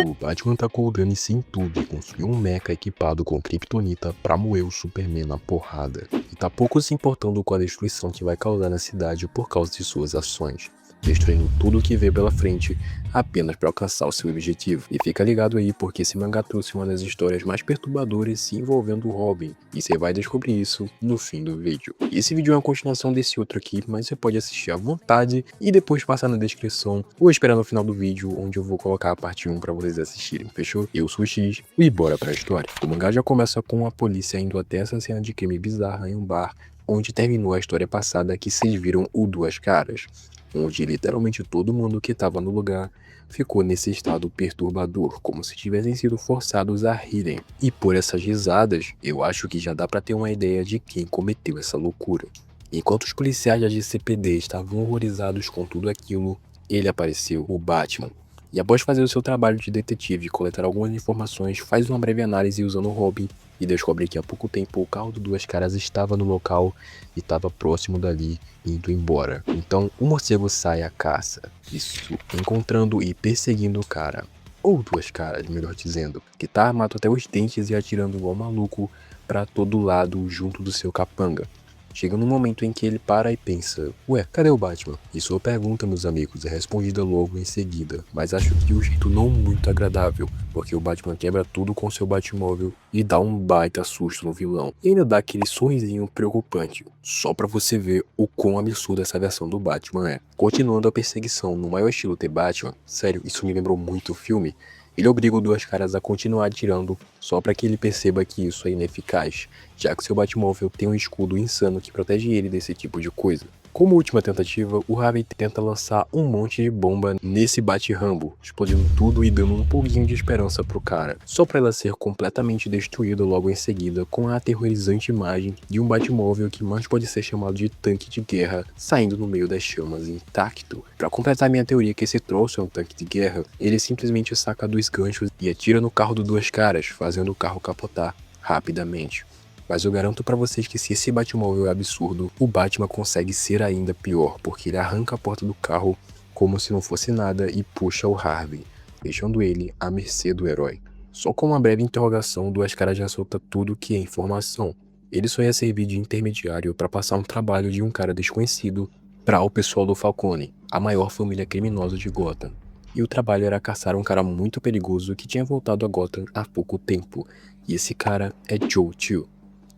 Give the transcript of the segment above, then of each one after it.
O Batman tacou o dane-se em tudo e construiu um mecha equipado com kryptonita pra moer o Superman na porrada. E tá pouco se importando com a destruição que vai causar na cidade por causa de suas ações, destruindo tudo o que vê pela frente apenas para alcançar o seu objetivo. E fica ligado aí porque esse mangá trouxe uma das histórias mais perturbadoras envolvendo o Robin, e você vai descobrir isso no fim do vídeo. Esse vídeo é uma continuação desse outro aqui, mas você pode assistir à vontade e depois passar na descrição ou esperar no final do vídeo, onde eu vou colocar a parte 1 para vocês assistirem, fechou? Eu sou o X e bora pra história. O mangá já começa com a polícia indo até essa cena de crime bizarra em um bar, onde terminou a história passada que vocês viram o Duas Caras, onde literalmente todo mundo que estava no lugar ficou nesse estado perturbador, como se tivessem sido forçados a rirem. E por essas risadas, eu acho que já dá pra ter uma ideia de quem cometeu essa loucura. Enquanto os policiais da GCPD estavam horrorizados com tudo aquilo, ele apareceu, o Batman. E após fazer o seu trabalho de detetive e coletar algumas informações, faz uma breve análise usando o Robin e descobre que há pouco tempo o carro do Duas Caras estava no local e estava próximo dali, indo embora. Então o morcego sai à caça, isso, encontrando e perseguindo o cara, ou Duas Caras, melhor dizendo, que tá armado até os dentes e atirando igual maluco pra todo lado junto do seu capanga. Chega num momento em que ele para e pensa, ué, cadê o Batman? E sua pergunta, meus amigos, é respondida logo em seguida, mas acho que de um jeito não muito agradável, porque o Batman quebra tudo com seu Batmóvel e dá um baita susto no vilão, e ainda dá aquele sorrisinho preocupante, só pra você ver o quão absurda essa versão do Batman é. Continuando a perseguição no maior estilo The Batman, sério, isso me lembrou muito o filme. Ele obriga o Duas Caras a continuar atirando só para que ele perceba que isso é ineficaz, já que seu Batmóvel tem um escudo insano que protege ele desse tipo de coisa. Como última tentativa, o Harvey tenta lançar um monte de bomba nesse Bat-Rambo, explodindo tudo e dando um pouquinho de esperança pro cara, só para ela ser completamente destruída logo em seguida com a aterrorizante imagem de um Batmóvel que mais pode ser chamado de tanque de guerra saindo no meio das chamas intacto. Para completar minha teoria que esse troço é um tanque de guerra, ele simplesmente saca dos ganchos e atira no carro do Duas Caras, fazendo o carro capotar rapidamente. Mas eu garanto pra vocês que se esse Batmóvel é absurdo, o Batman consegue ser ainda pior, porque ele arranca a porta do carro como se não fosse nada e puxa o Harvey, deixando ele à mercê do herói. Só com uma breve interrogação, Duas Caras já solta tudo que é informação. Ele só ia servir de intermediário para passar um trabalho de um cara desconhecido para o pessoal do Falcone, a maior família criminosa de Gotham. E o trabalho era caçar um cara muito perigoso que tinha voltado a Gotham há pouco tempo, e esse cara é Joe Chill,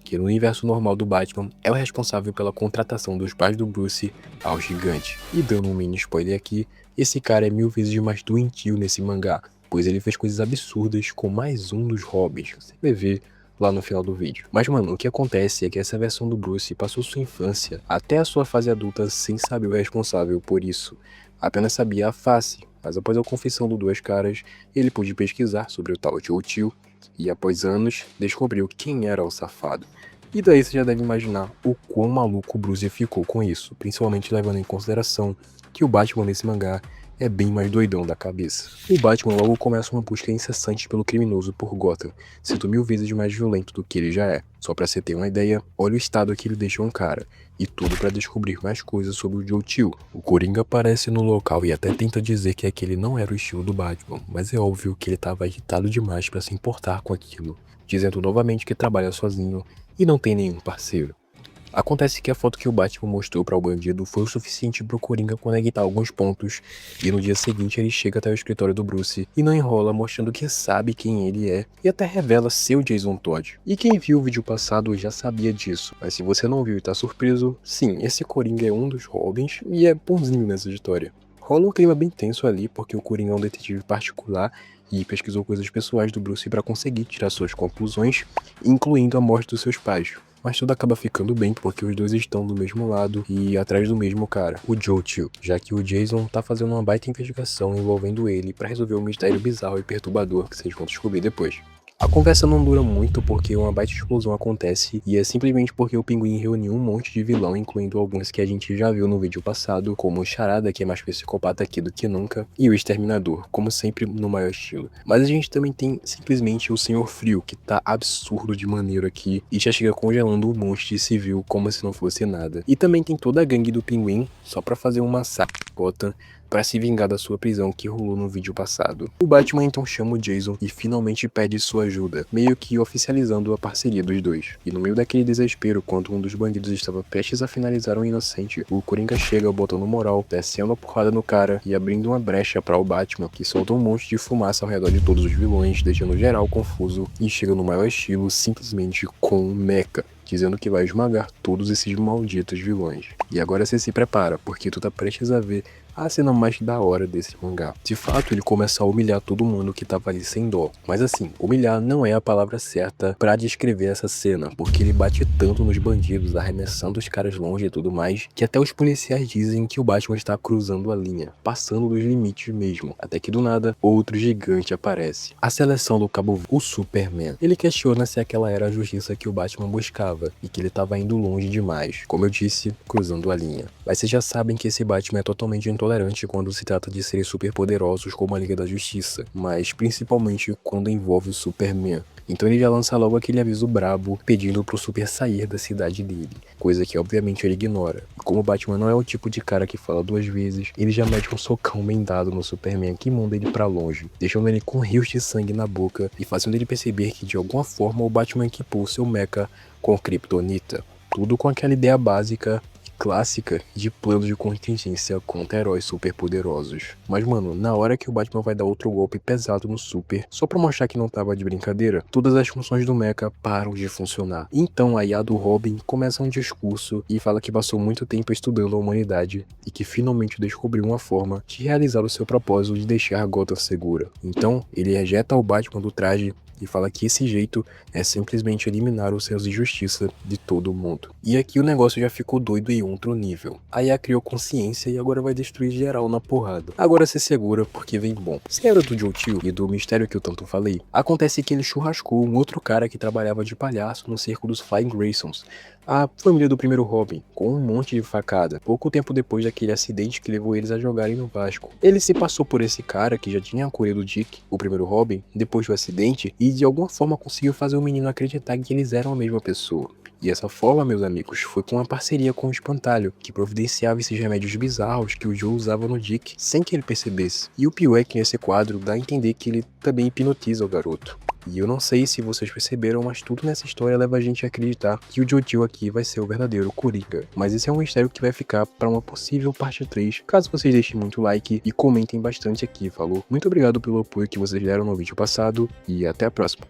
que no universo normal do Batman é o responsável pela contratação dos pais do Bruce ao gigante. E dando um mini spoiler aqui, esse cara é 1000 vezes mais doentio nesse mangá, pois ele fez coisas absurdas com mais um dos Robins, você vai ver lá no final do vídeo. Mas mano, o que acontece é que essa versão do Bruce passou sua infância até a sua fase adulta sem saber o responsável por isso, apenas sabia a face, mas após a confissão do Duas Caras, ele pôde pesquisar sobre o tal Joe Chill, e após anos, descobriu quem era o safado. E daí você já deve imaginar o quão maluco o Bruce ficou com isso, principalmente levando em consideração que o Batman nesse mangá é bem mais doidão da cabeça. O Batman logo começa uma busca incessante pelo criminoso por Gotham, sendo 1000 vezes mais violento do que ele já é. Só pra você ter uma ideia, olha o estado que ele deixou um cara, e tudo pra descobrir mais coisas sobre o Joe Chill. O Coringa aparece no local e até tenta dizer que aquele não era o estilo do Batman, mas é óbvio que ele estava agitado demais pra se importar com aquilo, dizendo novamente que trabalha sozinho e não tem nenhum parceiro. Acontece que a foto que o Batman mostrou para o bandido foi o suficiente para o Coringa conectar alguns pontos, e no dia seguinte ele chega até o escritório do Bruce e não enrola, mostrando que sabe quem ele é e até revela ser o Jason Todd. E quem viu o vídeo passado já sabia disso, mas se você não viu e tá surpreso, sim, esse Coringa é um dos Robins e é bonzinho nessa história. Rola um clima bem tenso ali porque o Coringa é um detetive particular e pesquisou coisas pessoais do Bruce para conseguir tirar suas conclusões, incluindo a morte dos seus pais. Mas tudo acaba ficando bem porque os dois estão do mesmo lado e atrás do mesmo cara, o Joe Chill, já que o Jason tá fazendo uma baita investigação envolvendo ele para resolver um mistério bizarro e perturbador que vocês vão descobrir depois. A conversa não dura muito porque uma baita explosão acontece e é simplesmente porque o Pinguim reuniu um monte de vilão, incluindo alguns que a gente já viu no vídeo passado, como o Charada, que é mais psicopata aqui do que nunca, e o Exterminador, como sempre no maior estilo. Mas a gente também tem simplesmente o Senhor Frio, que tá absurdo de maneiro aqui e já chega congelando um monte de civil como se não fosse nada. E também tem toda a gangue do Pinguim, só pra fazer um massacre em Gotham, para se vingar da sua prisão que rolou no vídeo passado. O Batman então chama o Jason e finalmente pede sua ajuda, meio que oficializando a parceria dos dois. E no meio daquele desespero, quando um dos bandidos estava prestes a finalizar um inocente, o Coringa chega botando moral, descendo a porrada no cara e abrindo uma brecha para o Batman, que solta um monte de fumaça ao redor de todos os vilões, deixando geral confuso, e chega no maior estilo simplesmente com um mecha, dizendo que vai esmagar todos esses malditos vilões. E agora você se prepara, porque tu tá prestes a ver a cena mais da hora desse mangá. De fato, ele começa a humilhar todo mundo que tava ali sem dó. Mas assim, humilhar não é a palavra certa pra descrever essa cena, porque ele bate tanto nos bandidos, arremessando os caras longe e tudo mais, que até os policiais dizem que o Batman está cruzando a linha, passando dos limites mesmo. Até que do nada, outro gigante aparece. A seleção do Cabo, o Superman. Ele questiona se aquela era a justiça que o Batman buscava, e que ele tava indo longe demais. Como eu disse, cruzando a linha. Mas vocês já sabem que esse Batman é totalmente intolerante quando se trata de seres superpoderosos como a Liga da Justiça, mas principalmente quando envolve o Superman. Então ele já lança logo aquele aviso brabo pedindo pro Super sair da cidade dele, coisa que obviamente ele ignora. E como o Batman não é o tipo de cara que fala duas vezes, ele já mete um socão bem dado no Superman que manda ele pra longe, deixando ele com rios de sangue na boca e fazendo ele perceber que de alguma forma o Batman equipou seu mecha com Kryptonita. Tudo com aquela ideia básica clássica de plano de contingência contra heróis superpoderosos. Mas mano, na hora que o Batman vai dar outro golpe pesado no Super, só pra mostrar que não tava de brincadeira, todas as funções do mecha param de funcionar. Então a IA do Robin começa um discurso e fala que passou muito tempo estudando a humanidade e que finalmente descobriu uma forma de realizar o seu propósito de deixar Gotham segura. Então ele rejeta o Batman do traje e fala que esse jeito é simplesmente eliminar o senso de justiça de todo mundo. E aqui o negócio já ficou doido em outro nível. A IA criou consciência e agora vai destruir geral na porrada. Agora se segura porque vem bom. Se era do Joe Chill e do mistério que eu tanto falei, acontece que ele churrascou um outro cara que trabalhava de palhaço no circo dos Flying Graysons, a família do primeiro Robin, com um monte de facada, pouco tempo depois daquele acidente que levou eles a jogarem no Vasco. Ele se passou por esse cara que já tinha acolhido o Dick, o primeiro Robin, depois do acidente, e de alguma forma conseguiu fazer o menino acreditar que eles eram a mesma pessoa. E essa forma, meus amigos, foi com uma parceria com o Espantalho, que providenciava esses remédios bizarros que o Joe usava no Dick, sem que ele percebesse. E o pior é que nesse quadro dá a entender que ele também hipnotiza o garoto. E eu não sei se vocês perceberam, mas tudo nessa história leva a gente a acreditar que o Joe Chill aqui vai ser o verdadeiro Coringa. Mas esse é um mistério que vai ficar para uma possível parte 3, caso vocês deixem muito like e comentem bastante aqui, falou? Muito obrigado pelo apoio que vocês deram no vídeo passado e até a próxima.